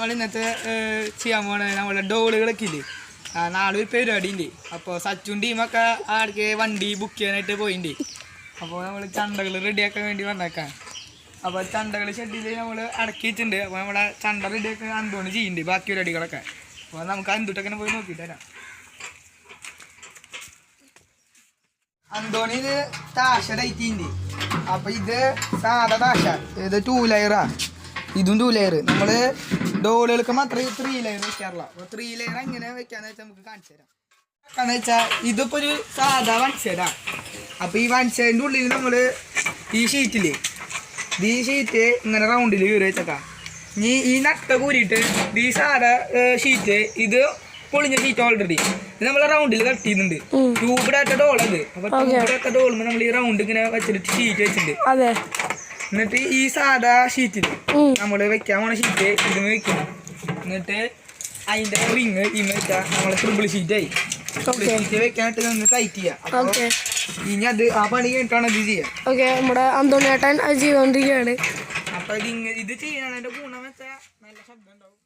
നമ്മൾ ഇന്നത്തെ ചെയ്യാൻ പോണ നമ്മളെ ഡോളുകളൊക്കെ ഇല്ലേ. നാളെ ഒരു പരിപാടി ഉണ്ട്. അപ്പോൾ സച്ചും ടീമൊക്കെ ആർക്ക് വണ്ടി ബുക്ക് ചെയ്യാനായിട്ട് പോയിട്ടുണ്ട്. അപ്പോൾ നമ്മൾ ചണ്ടകൾ റെഡിയാക്കാൻ വേണ്ടി വന്നേക്കാം. അപ്പോൾ ചണ്ടകൾ ഷെഡിൽ നമ്മൾ അടക്കി വെച്ചിട്ടുണ്ട്. അപ്പോൾ നമ്മുടെ ചണ്ട റെഡിയാക്കാൻ അന്തോണി ചെയ്യുന്നുണ്ട് ബാക്കി പരിപാടികളൊക്കെ. അപ്പോൾ നമുക്ക് അന്തുട്ടൊക്കെ പോയി നോക്കിയിട്ട് തരാം. അന്തോണി ഇത് താശ ഡൈറ്റിൻ്റെ. അപ്പോൾ ഇത് സാധാ താശ, ഇത് 2 ലെയറാ, ഇതും 2 ലെയർ. നമ്മൾ ഡോളുകൾക്ക് മാത്രമേ 3 ലെയർ വെക്കാറില്ല. അപ്പോൾ 3 ലെയർ എങ്ങനെ വെക്കാന്ന് വെച്ചാൽ നമുക്ക് കാണിച്ചു തരാം. എന്ന് വെച്ചാൽ ഇതിപ്പോൾ ഒരു സാധാ 1 സൈഡാണ്. അപ്പോൾ ഈ 1 സൈഡിൻ്റെ ഉള്ളിൽ നമ്മൾ ഈ ഷീറ്റില്ലേ, ഈ ഷീറ്റ് ഇങ്ങനെ റൗണ്ടിൽ കയറി വെച്ചേക്കാം. ഈ നട്ട കൂരിയിട്ട് ഈ സാധാ ഷീറ്റ്, ഇത് പൊളിഞ്ഞ ഷീറ്റ് ഓൾറെഡി ഇത് നമ്മൾ റൗണ്ടിൽ കട്ട് ചെയ്യുന്നുണ്ട്. ട്യൂബിടാത്ത ഡോളത്. അപ്പോൾ ട്യൂബിടാത്ത ഡോളുമ്പോൾ നമ്മൾ ഈ റൗണ്ട് ഇങ്ങനെ വെച്ചിട്ട് ഷീറ്റ് വെച്ചിട്ടുണ്ട്. എന്നിട്ട് ഈ സാധാ ഷീറ്റിൽ നമ്മൾ വെക്കാൻ പോണ ഷീറ്റ് ഇതിന് വെക്കണം. എന്നിട്ട് അതിൻ്റെ റിങ് ഇന്ന് വെച്ചാൽ നമ്മൾ ട്രിപ്പിൾ ഷീറ്റായി. ട്രിപ്പിൾ ഷീറ്റ് വെക്കാനായിട്ട് നിന്ന് ടൈറ്റ് ചെയ്യാം. അപ്പോൾ ഇനി അത് ആ പണി കഴിഞ്ഞിട്ടാണ് ഇത് ചെയ്യാം. നമ്മുടെ അന്തോണിയേട്ടൻ ചെയ്തുകൊണ്ടിരിക്കുകയാണ്. അപ്പോൾ ഇത് ചെയ്യണതിൻ്റെ ഗുണം വെച്ചാൽ നല്ല ശബ്ദം ഉണ്ടാവും.